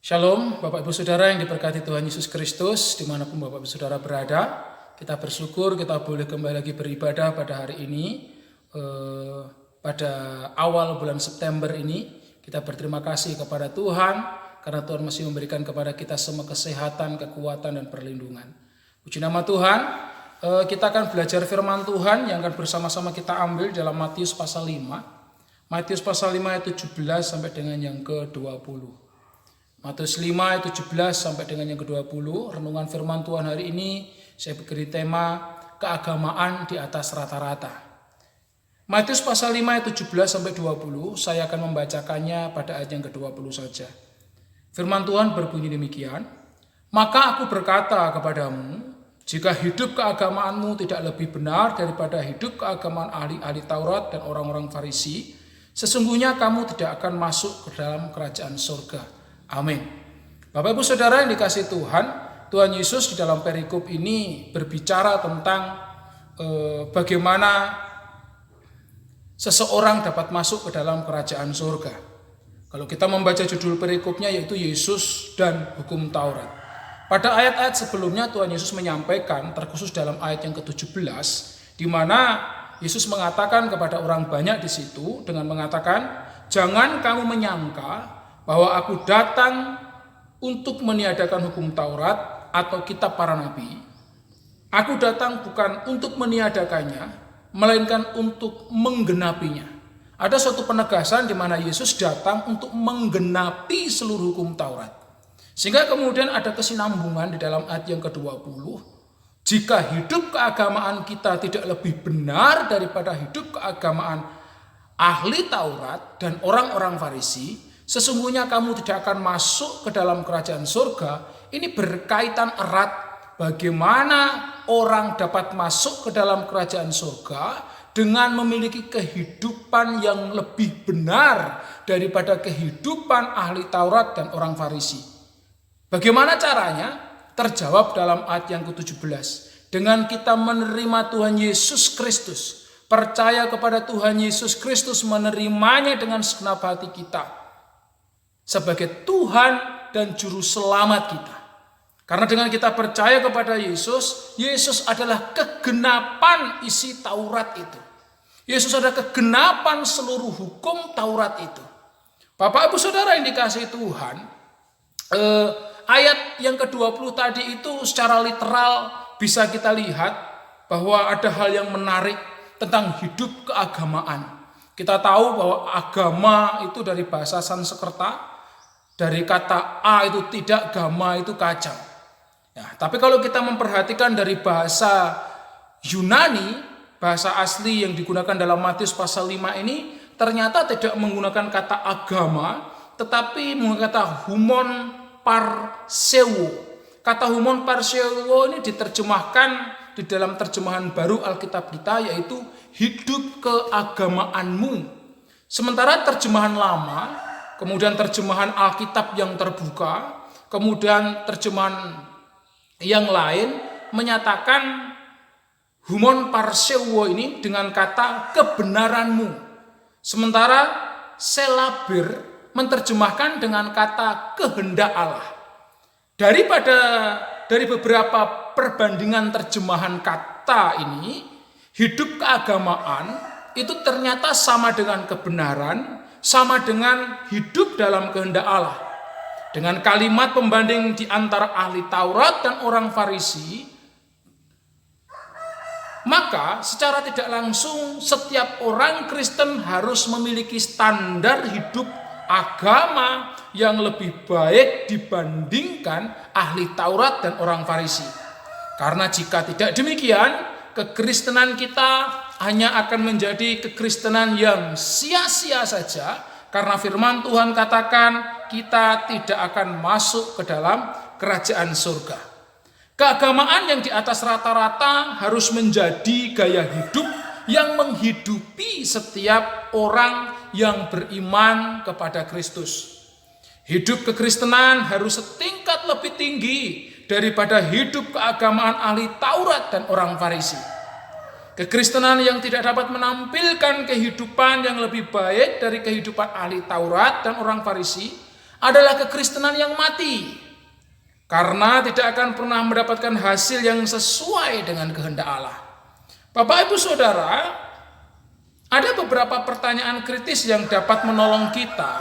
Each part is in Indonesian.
Shalom Bapak Ibu Saudara yang diberkati Tuhan Yesus Kristus dimanapun Bapak Ibu Saudara berada. Kita bersyukur kita boleh kembali lagi beribadah pada hari ini. Pada awal bulan September ini kita berterima kasih kepada Tuhan karena Tuhan masih memberikan kepada kita semua kesehatan, kekuatan dan perlindungan. Puji nama Tuhan. Kita akan belajar firman Tuhan yang akan bersama-sama kita ambil dalam Matius pasal 5. Matius pasal 5 ayat 17 sampai dengan yang ke-20. Matius 5 ayat 17 sampai dengan yang ke-20. Renungan firman Tuhan hari ini saya beri tema keagamaan di atas rata-rata. Matius pasal 5 ayat 17 sampai 20. Saya akan membacakannya pada ayat yang ke-20 saja. Firman Tuhan berbunyi demikian. Maka aku berkata kepadamu, jika hidup keagamaanmu tidak lebih benar daripada hidup keagamaan ahli-ahli Taurat dan orang-orang Farisi, sesungguhnya kamu tidak akan masuk ke dalam kerajaan surga. Amin. Bapak Ibu Saudara yang dikasihi Tuhan, Tuhan Yesus di dalam perikop ini berbicara tentang bagaimana seseorang dapat masuk ke dalam kerajaan surga. Kalau kita membaca judul perikopnya yaitu Yesus dan Hukum Taurat. Pada ayat-ayat sebelumnya Tuhan Yesus menyampaikan, terkhusus dalam ayat yang ke-17, di mana Yesus mengatakan kepada orang banyak di situ dengan mengatakan, jangan kamu menyangka bahwa aku datang untuk meniadakan hukum Taurat atau kitab para nabi. Aku datang bukan untuk meniadakannya, melainkan untuk menggenapinya. Ada suatu penegasan di mana Yesus datang untuk menggenapi seluruh hukum Taurat. Sehingga kemudian ada kesinambungan di dalam ayat yang ke-20. Jika hidup keagamaan kita tidak lebih benar daripada hidup keagamaan ahli Taurat dan orang-orang Farisi, sesungguhnya kamu tidak akan masuk ke dalam kerajaan surga. Ini berkaitan erat bagaimana orang dapat masuk ke dalam kerajaan surga dengan memiliki kehidupan yang lebih benar daripada kehidupan ahli Taurat dan orang Farisi. Bagaimana caranya? Terjawab dalam ayat yang ke-17. Dengan kita menerima Tuhan Yesus Kristus, percaya kepada Tuhan Yesus Kristus, menerimanya dengan segenap hati kita sebagai Tuhan dan Juru Selamat kita. Karena dengan kita percaya kepada Yesus, Yesus adalah kegenapan isi Taurat itu. Yesus adalah kegenapan seluruh hukum Taurat itu. Bapak Ibu Saudara yang dikasihi Tuhan, ayat yang ke-20 tadi itu secara literal bisa kita lihat bahwa ada hal yang menarik tentang hidup keagamaan. Kita tahu bahwa agama itu dari bahasa Sanskerta, dari kata A itu tidak, gama itu kacau. Ya, tapi kalau kita memperhatikan dari bahasa Yunani, bahasa asli yang digunakan dalam Matius pasal 5 ini, ternyata tidak menggunakan kata agama, tetapi menggunakan kata humon parsewo. Kata humon parsewo ini diterjemahkan di dalam terjemahan baru Alkitab kita, yaitu hidup keagamaanmu. Sementara terjemahan lama, kemudian terjemahan Alkitab yang terbuka, kemudian terjemahan yang lain menyatakan humon parsewo ini dengan kata kebenaranmu. Sementara selabir menerjemahkan dengan kata kehendak Allah. Dari beberapa perbandingan terjemahan kata ini, hidup keagamaan itu ternyata sama dengan kebenaran, sama dengan hidup dalam kehendak Allah. Dengan kalimat pembanding di antara ahli Taurat dan orang Farisi, maka secara tidak langsung setiap orang Kristen harus memiliki standar hidup agama yang lebih baik dibandingkan ahli Taurat dan orang Farisi. Karena jika tidak demikian, kekristenan kita hanya akan menjadi kekristenan yang sia-sia saja, karena firman Tuhan katakan kita tidak akan masuk ke dalam kerajaan surga. Keagamaan yang di atas rata-rata harus menjadi gaya hidup yang menghidupi setiap orang yang beriman kepada Kristus. Hidup kekristenan harus setingkat lebih tinggi daripada hidup keagamaan ahli Taurat dan orang Farisi. Kekristenan yang tidak dapat menampilkan kehidupan yang lebih baik dari kehidupan ahli Taurat dan orang Farisi adalah kekristenan yang mati. Karena tidak akan pernah mendapatkan hasil yang sesuai dengan kehendak Allah. Bapak Ibu Saudara, ada beberapa pertanyaan kritis yang dapat menolong kita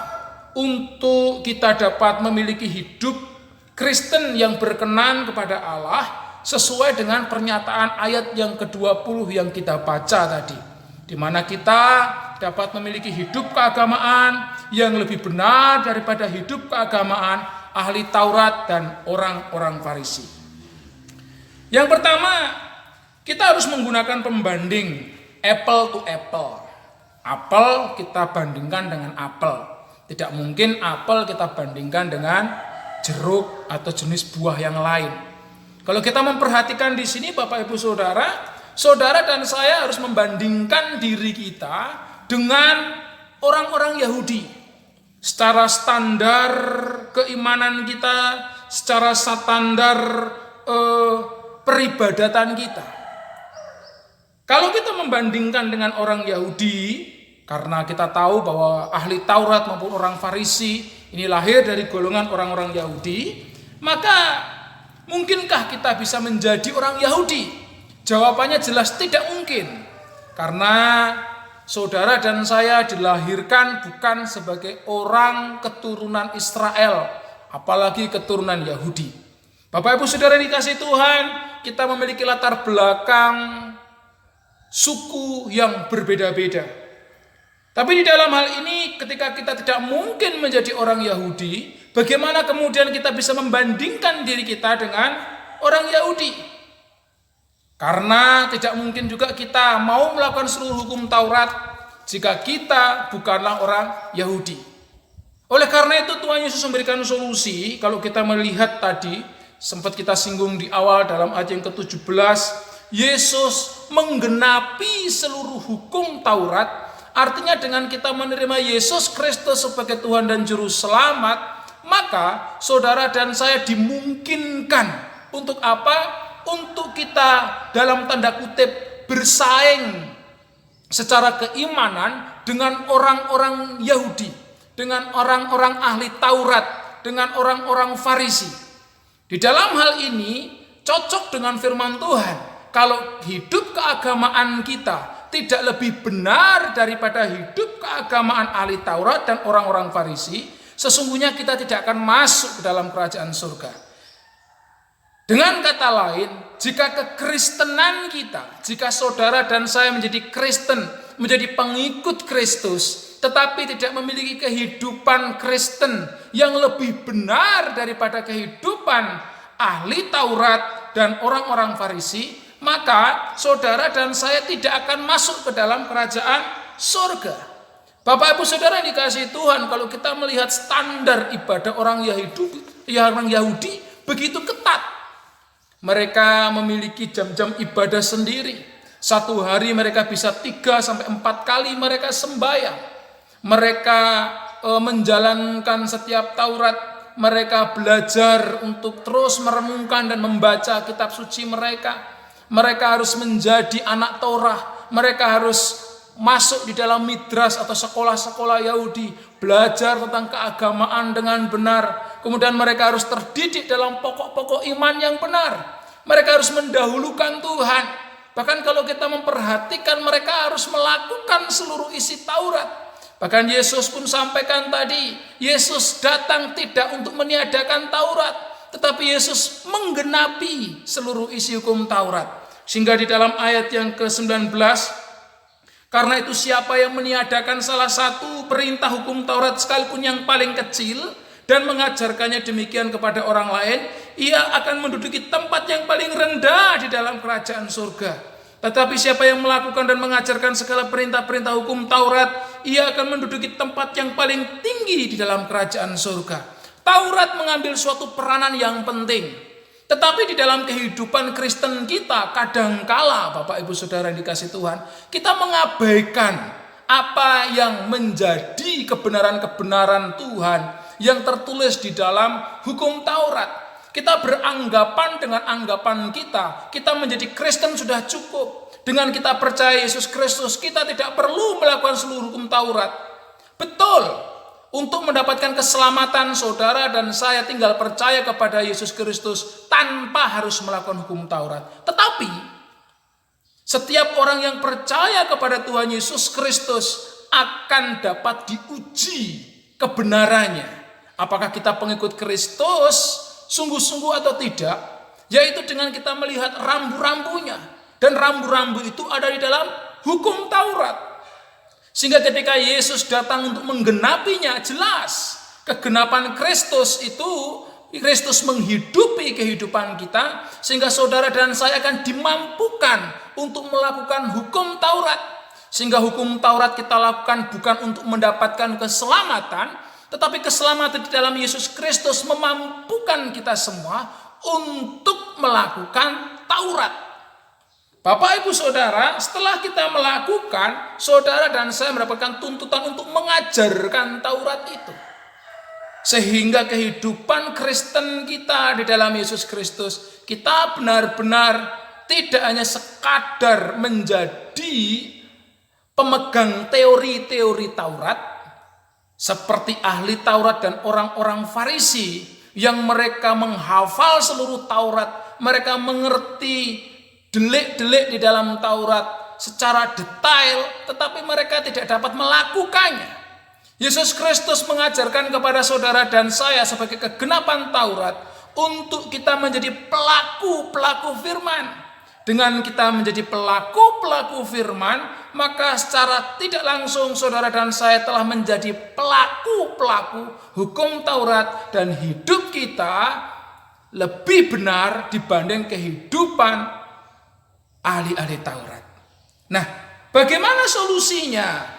untuk kita dapat memiliki hidup Kristen yang berkenan kepada Allah sesuai dengan pernyataan ayat yang ke-20 yang kita baca tadi, di mana kita dapat memiliki hidup keagamaan yang lebih benar daripada hidup keagamaan ahli Taurat dan orang-orang Farisi. Yang pertama, kita harus menggunakan pembanding apple to apple. Apel kita bandingkan dengan apel. Tidak mungkin apel kita bandingkan dengan jeruk atau jenis buah yang lain. Kalau kita memperhatikan di sini Bapak Ibu Saudara, saudara dan saya harus membandingkan diri kita dengan orang-orang Yahudi. Secara standar keimanan kita, secara standar peribadatan kita. Kalau kita membandingkan dengan orang Yahudi, karena kita tahu bahwa ahli Taurat maupun orang Farisi ini lahir dari golongan orang-orang Yahudi, maka mungkinkah kita bisa menjadi orang Yahudi? Jawabannya jelas tidak mungkin. Karena saudara dan saya dilahirkan bukan sebagai orang keturunan Israel, apalagi keturunan Yahudi. Bapak Ibu Saudara dikasih Tuhan, kita memiliki latar belakang suku yang berbeda-beda. Tapi di dalam hal ini ketika kita tidak mungkin menjadi orang Yahudi, bagaimana kemudian kita bisa membandingkan diri kita dengan orang Yahudi? Karena tidak mungkin juga kita mau melakukan seluruh hukum Taurat jika kita bukanlah orang Yahudi. Oleh karena itu Tuhan Yesus memberikan solusi. Kalau kita melihat tadi, sempat kita singgung di awal dalam ayat yang ke-17, Yesus menggenapi seluruh hukum Taurat. Artinya dengan kita menerima Yesus Kristus sebagai Tuhan dan Juru Selamat, maka saudara dan saya dimungkinkan untuk apa? Untuk kita dalam tanda kutip bersaing secara keimanan dengan orang-orang Yahudi, dengan orang-orang ahli Taurat, dengan orang-orang Farisi. Di dalam hal ini cocok dengan firman Tuhan. Kalau hidup keagamaan kita tidak lebih benar daripada hidup keagamaan ahli Taurat dan orang-orang Farisi, sesungguhnya kita tidak akan masuk ke dalam kerajaan surga. Dengan kata lain, jika kekristenan kita, jika saudara dan saya menjadi Kristen, menjadi pengikut Kristus, tetapi tidak memiliki kehidupan Kristen yang lebih benar daripada kehidupan ahli Taurat dan orang-orang Farisi, maka saudara dan saya tidak akan masuk ke dalam kerajaan surga. Bapak Ibu Saudara yang dikasihi Tuhan, kalau kita melihat standar ibadah orang Yahudi begitu ketat. Mereka memiliki jam-jam ibadah sendiri. Satu hari mereka bisa 3-4 kali mereka sembahyang. Mereka menjalankan setiap Taurat. Mereka belajar untuk terus merenungkan dan membaca kitab suci mereka. Mereka harus menjadi anak Torah. Mereka harus masuk di dalam midras atau sekolah-sekolah Yahudi. Belajar tentang keagamaan dengan benar. Kemudian mereka harus terdidik dalam pokok-pokok iman yang benar. Mereka harus mendahulukan Tuhan. Bahkan kalau kita memperhatikan, mereka harus melakukan seluruh isi Taurat. Bahkan Yesus pun sampaikan tadi, Yesus datang tidak untuk meniadakan Taurat, tetapi Yesus menggenapi seluruh isi hukum Taurat. Sehingga di dalam ayat yang ke-19, karena itu siapa yang meniadakan salah satu perintah hukum Taurat sekalipun yang paling kecil dan mengajarkannya demikian kepada orang lain, ia akan menduduki tempat yang paling rendah di dalam kerajaan surga. Tetapi siapa yang melakukan dan mengajarkan segala perintah-perintah hukum Taurat, ia akan menduduki tempat yang paling tinggi di dalam kerajaan surga. Taurat mengambil suatu peranan yang penting. Tetapi di dalam kehidupan Kristen kita, kadangkala Bapak Ibu Saudara yang dikasihi Tuhan, kita mengabaikan apa yang menjadi kebenaran-kebenaran Tuhan yang tertulis di dalam hukum Taurat. Kita beranggapan dengan anggapan kita menjadi Kristen sudah cukup. Dengan kita percaya Yesus Kristus, kita tidak perlu melakukan seluruh hukum Taurat. Betul, Untuk mendapatkan keselamatan, saudara dan saya tinggal percaya kepada Yesus Kristus tanpa harus melakukan hukum Taurat. Tetapi setiap orang yang percaya kepada Tuhan Yesus Kristus akan dapat diuji kebenarannya. Apakah kita pengikut Kristus sungguh-sungguh atau tidak? Yaitu dengan kita melihat rambu-rambunya. Dan rambu-rambu itu ada di dalam hukum Taurat. Sehingga ketika Yesus datang untuk menggenapinya, jelas kegenapan Kristus itu, Kristus menghidupi kehidupan kita, sehingga saudara dan saya akan dimampukan untuk melakukan hukum Taurat. Sehingga hukum Taurat kita lakukan bukan untuk mendapatkan keselamatan, tetapi keselamatan di dalam Yesus Kristus memampukan kita semua untuk melakukan Taurat. Bapak, Ibu, Saudara, setelah kita melakukan, saudara dan saya mendapatkan tuntutan untuk mengajarkan Taurat itu. Sehingga kehidupan Kristen kita di dalam Yesus Kristus, kita benar-benar tidak hanya sekadar menjadi pemegang teori-teori Taurat, seperti ahli Taurat dan orang-orang Farisi, yang mereka menghafal seluruh Taurat, mereka mengerti delik-delik di dalam Taurat secara detail, tetapi mereka tidak dapat melakukannya. Yesus Kristus mengajarkan kepada saudara dan saya sebagai kegenapan Taurat untuk kita menjadi pelaku-pelaku firman. Dengan kita menjadi pelaku-pelaku firman, maka secara tidak langsung saudara dan saya telah menjadi pelaku-pelaku hukum Taurat, dan hidup kita lebih benar dibanding kehidupan ahli-ahli Taurat. Nah, bagaimana solusinya?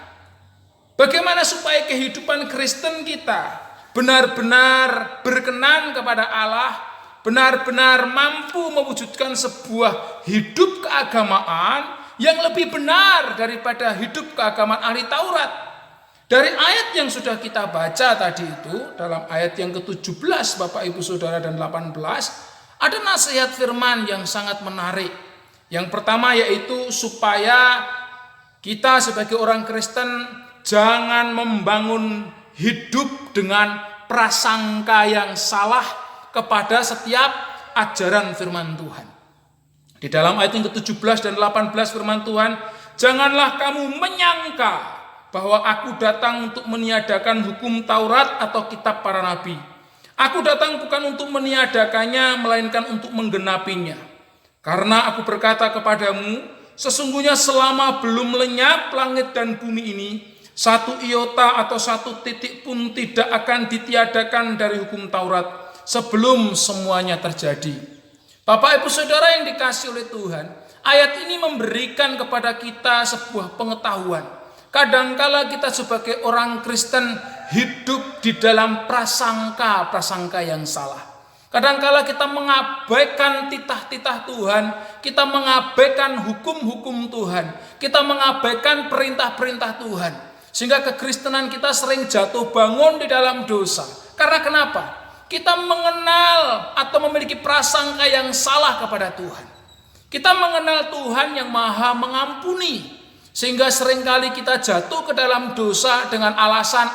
Bagaimana supaya kehidupan Kristen kita benar-benar berkenan kepada Allah, benar-benar mampu mewujudkan sebuah hidup keagamaan yang lebih benar daripada hidup keagamaan ahli Taurat? Dari ayat yang sudah kita baca tadi itu, dalam ayat yang ke-17 Bapak Ibu Saudara dan 18, ada nasihat firman yang sangat menarik. Yang pertama yaitu supaya kita sebagai orang Kristen jangan membangun hidup dengan prasangka yang salah kepada setiap ajaran firman Tuhan. Di dalam ayat yang ke-17 dan 18 firman Tuhan, janganlah kamu menyangka bahwa aku datang untuk meniadakan hukum Taurat atau kitab para nabi. Aku datang bukan untuk meniadakannya, melainkan untuk menggenapinya. Karena aku berkata kepadamu, sesungguhnya selama belum lenyap langit dan bumi ini, satu iota atau satu titik pun tidak akan ditiadakan dari hukum Taurat sebelum semuanya terjadi. Bapak, Ibu, Saudara yang dikasihi oleh Tuhan, ayat ini memberikan kepada kita sebuah pengetahuan. Kadangkala kita sebagai orang Kristen hidup di dalam prasangka yang salah. Kadangkala kita mengabaikan titah-titah Tuhan, kita mengabaikan hukum-hukum Tuhan, kita mengabaikan perintah-perintah Tuhan. Sehingga kekristenan kita sering jatuh bangun di dalam dosa. Karena kenapa? Kita mengenal atau memiliki prasangka yang salah kepada Tuhan. Kita mengenal Tuhan yang maha mengampuni. Sehingga seringkali kita jatuh ke dalam dosa dengan alasan,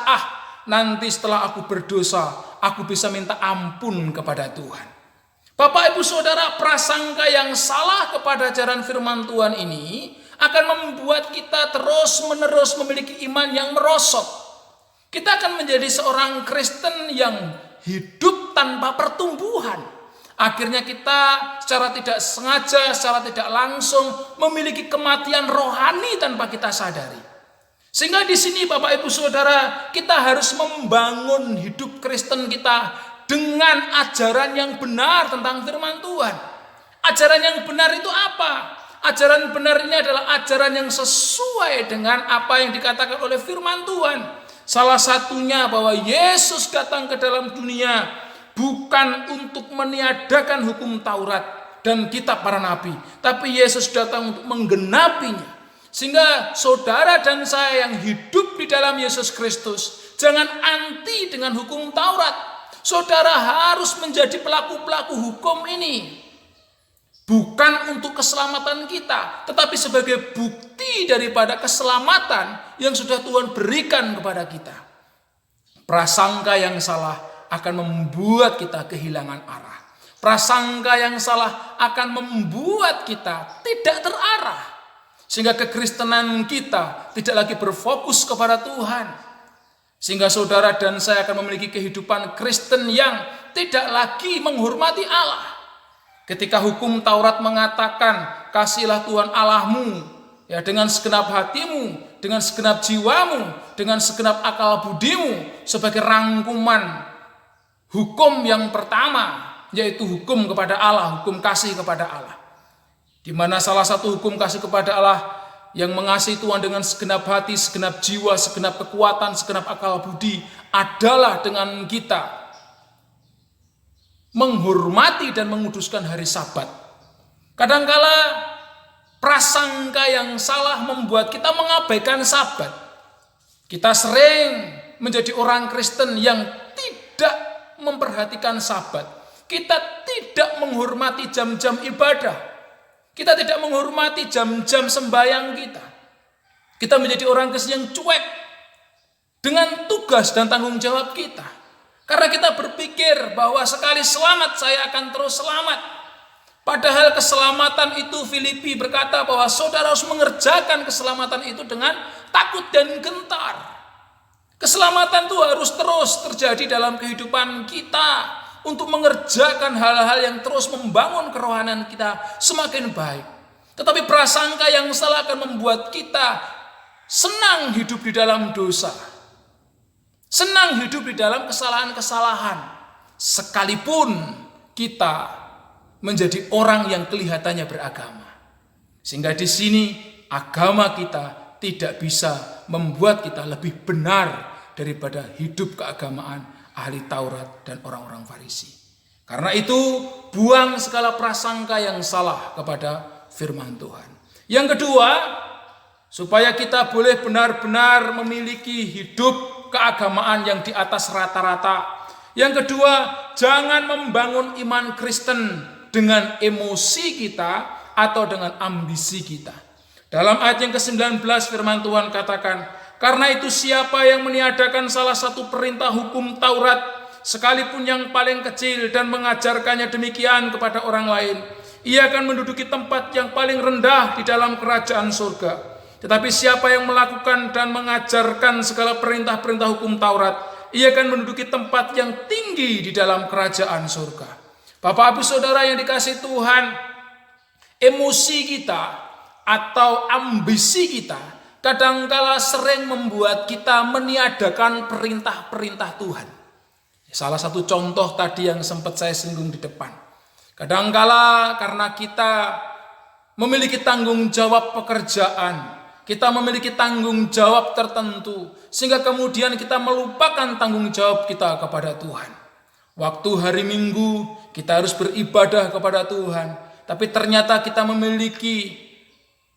nanti setelah aku berdosa, aku bisa minta ampun kepada Tuhan. Bapak, Ibu, Saudara, prasangka yang salah kepada ajaran firman Tuhan ini akan membuat kita terus-menerus memiliki iman yang merosot. Kita akan menjadi seorang Kristen yang hidup tanpa pertumbuhan. Akhirnya kita secara tidak sengaja, secara tidak langsung memiliki kematian rohani tanpa kita sadari. Sehingga di sini Bapak, Ibu, Saudara, kita harus membangun hidup Kristen kita dengan ajaran yang benar tentang firman Tuhan. Ajaran yang benar itu apa? Ajaran benar ini adalah ajaran yang sesuai dengan apa yang dikatakan oleh firman Tuhan. Salah satunya bahwa Yesus datang ke dalam dunia bukan untuk meniadakan hukum Taurat dan kitab para nabi, tapi Yesus datang untuk menggenapinya. Sehingga saudara dan saya yang hidup di dalam Yesus Kristus jangan anti dengan hukum Taurat. Saudara harus menjadi pelaku-pelaku hukum ini. Bukan untuk keselamatan kita, tetapi sebagai bukti daripada keselamatan yang sudah Tuhan berikan kepada kita. Prasangka yang salah akan membuat kita kehilangan arah. Prasangka yang salah akan membuat kita tidak terarah. Sehingga kekristenan kita tidak lagi berfokus kepada Tuhan. Sehingga saudara dan saya akan memiliki kehidupan Kristen yang tidak lagi menghormati Allah. Ketika hukum Taurat mengatakan, kasihlah Tuhan Allahmu ya dengan segenap hatimu, dengan segenap jiwamu, dengan segenap akal budimu, sebagai rangkuman hukum yang pertama, yaitu hukum kepada Allah, hukum kasih kepada Allah. Di mana salah satu hukum kasih kepada Allah yang mengasihi Tuhan dengan segenap hati, segenap jiwa, segenap kekuatan, segenap akal budi adalah dengan kita menghormati dan menguduskan hari Sabat. Kadangkala prasangka yang salah membuat kita mengabaikan Sabat. Kita sering menjadi orang Kristen yang tidak memperhatikan Sabat. Kita tidak menghormati jam-jam ibadah. Kita tidak menghormati jam-jam sembahyang kita. Kita menjadi orang Kristen yang cuek dengan tugas dan tanggung jawab kita. Karena kita berpikir bahwa sekali selamat saya akan terus selamat. Padahal keselamatan itu Filipi berkata bahwa saudara harus mengerjakan keselamatan itu dengan takut dan gentar. Keselamatan itu harus terus terjadi dalam kehidupan kita untuk mengerjakan hal-hal yang terus membangun kerohanian kita semakin baik. Tetapi prasangka yang salah akan membuat kita senang hidup di dalam dosa. Senang hidup di dalam kesalahan-kesalahan. Sekalipun kita menjadi orang yang kelihatannya beragama. Sehingga di sini agama kita tidak bisa membuat kita lebih benar daripada hidup keagamaan ahli Taurat dan orang-orang Farisi. Karena itu buang segala prasangka yang salah kepada firman Tuhan. Yang kedua, supaya kita boleh benar-benar memiliki hidup keagamaan yang di atas rata-rata. Yang kedua, jangan membangun iman Kristen dengan emosi kita atau dengan ambisi kita. Dalam ayat yang ke-19 firman Tuhan katakan, karena itu siapa yang meniadakan salah satu perintah hukum Taurat, sekalipun yang paling kecil dan mengajarkannya demikian kepada orang lain, ia akan menduduki tempat yang paling rendah di dalam kerajaan surga. Tetapi siapa yang melakukan dan mengajarkan segala perintah-perintah hukum Taurat, ia akan menduduki tempat yang tinggi di dalam kerajaan surga. Bapak Ibu Saudara yang dikasihi Tuhan, emosi kita atau ambisi kita kadangkala sering membuat kita meniadakan perintah-perintah Tuhan. Salah satu contoh tadi yang sempat saya singgung di depan. Kadangkala karena kita memiliki tanggung jawab pekerjaan, kita memiliki tanggung jawab tertentu, sehingga kemudian kita melupakan tanggung jawab kita kepada Tuhan. Waktu hari Minggu kita harus beribadah kepada Tuhan, tapi ternyata kita memiliki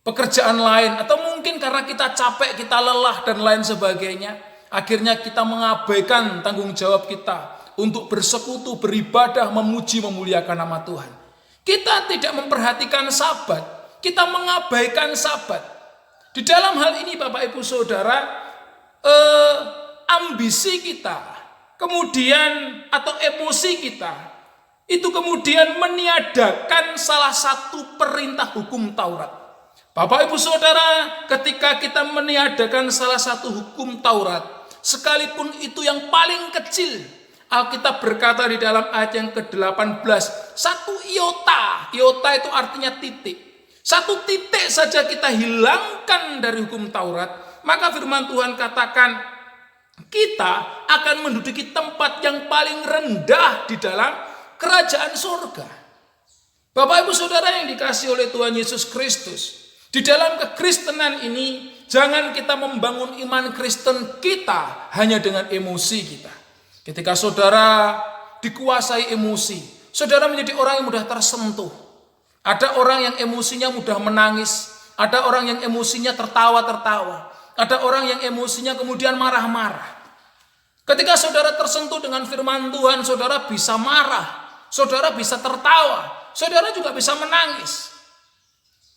pekerjaan lain, atau mungkin karena kita capek, kita lelah dan lain sebagainya, akhirnya kita mengabaikan tanggung jawab kita untuk bersekutu, beribadah, memuji, memuliakan nama Tuhan. Kita tidak memperhatikan Sabat, kita mengabaikan Sabat. Di dalam hal ini Bapak Ibu Saudara, ambisi kita, kemudian atau emosi kita, itu kemudian meniadakan salah satu perintah hukum Taurat. Bapak Ibu Saudara, ketika kita meniadakan salah satu hukum Taurat, sekalipun itu yang paling kecil, Alkitab berkata di dalam ayat yang ke-18, satu iota, iota itu artinya titik. Satu titik saja kita hilangkan dari hukum Taurat, maka firman Tuhan katakan kita akan menduduki tempat yang paling rendah di dalam kerajaan surga. Bapak Ibu Saudara yang dikasihi oleh Tuhan Yesus Kristus, di dalam kekristenan ini jangan kita membangun iman Kristen kita hanya dengan emosi kita. Ketika saudara dikuasai emosi, saudara menjadi orang yang mudah tersentuh. Ada orang yang emosinya mudah menangis, ada orang yang emosinya tertawa-tertawa, ada orang yang emosinya kemudian marah-marah. Ketika saudara tersentuh dengan firman Tuhan, saudara bisa marah, saudara bisa tertawa, saudara juga bisa menangis.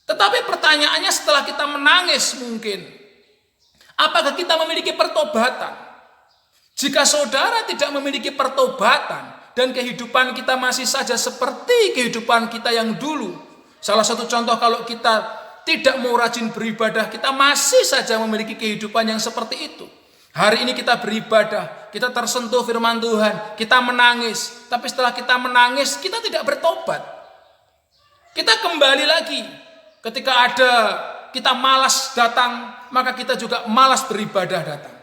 Tetapi pertanyaannya setelah kita menangis mungkin, apakah kita memiliki pertobatan? Jika saudara tidak memiliki pertobatan dan kehidupan kita masih saja seperti kehidupan kita yang dulu. Salah satu contoh, kalau kita tidak mau rajin beribadah, kita masih saja memiliki kehidupan yang seperti itu. Hari ini kita beribadah, kita tersentuh firman Tuhan, kita menangis. Tapi setelah kita menangis, kita tidak bertobat. Kita kembali lagi. Ketika kita malas datang, maka kita juga malas beribadah datang.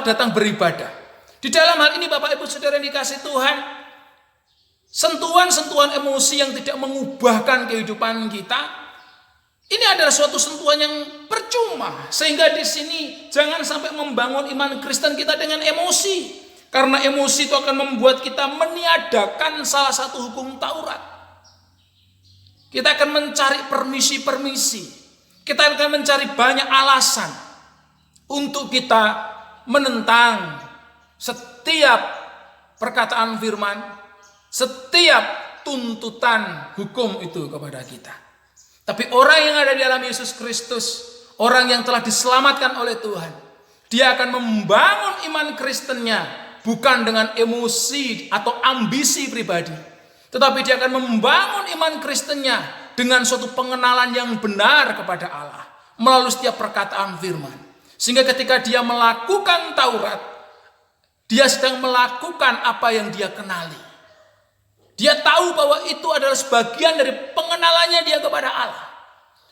Datang beribadah. Di dalam hal ini Bapak Ibu Saudara yang dikasih Tuhan, sentuhan-sentuhan emosi yang tidak mengubahkan kehidupan kita, ini adalah suatu sentuhan yang percuma. Sehingga di sini jangan sampai membangun iman Kristen kita dengan emosi. Karena emosi itu akan membuat kita meniadakan salah satu hukum Taurat. Kita akan mencari permisi-permisi. Kita akan mencari banyak alasan untuk kita menentang setiap perkataan firman, setiap tuntutan hukum itu kepada kita. Tapi orang yang ada di dalam Yesus Kristus, orang yang telah diselamatkan oleh Tuhan, dia akan membangun iman Kristennya bukan dengan emosi atau ambisi pribadi, tetapi dia akan membangun iman Kristennya dengan suatu pengenalan yang benar kepada Allah melalui setiap perkataan firman. Sehingga ketika dia melakukan Taurat, dia sedang melakukan apa yang dia kenali. Dia tahu bahwa itu adalah sebagian dari pengenalannya dia kepada Allah.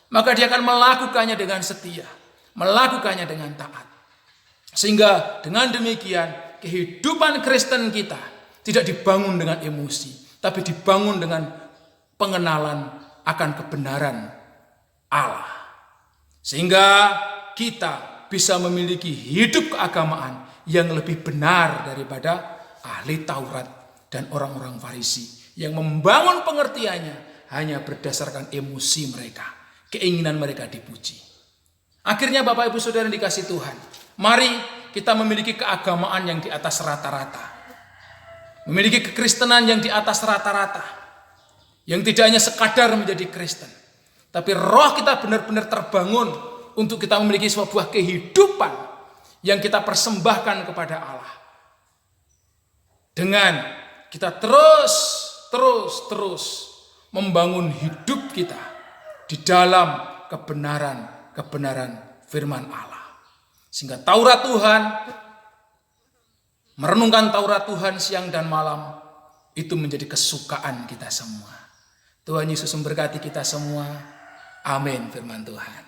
Maka dia akan melakukannya dengan setia, melakukannya dengan taat. Sehingga dengan demikian kehidupan Kristen kita tidak dibangun dengan emosi, tapi dibangun dengan pengenalan akan kebenaran Allah. Sehingga kita bisa memiliki hidup keagamaan yang lebih benar daripada ahli Taurat dan orang-orang Farisi yang membangun pengertiannya hanya berdasarkan emosi mereka, keinginan mereka dipuji. Akhirnya Bapak Ibu Saudara yang dikasih Tuhan, mari kita memiliki keagamaan yang di atas rata-rata, memiliki kekristenan yang di atas rata-rata, yang tidak hanya sekadar menjadi Kristen, tapi roh kita benar-benar terbangun untuk kita memiliki sebuah kehidupan yang kita persembahkan kepada Allah. Dengan kita terus membangun hidup kita di dalam kebenaran firman Allah. Sehingga Taurat Tuhan, merenungkan Taurat Tuhan siang dan malam, itu menjadi kesukaan kita semua. Tuhan Yesus memberkati kita semua. Amin firman Tuhan.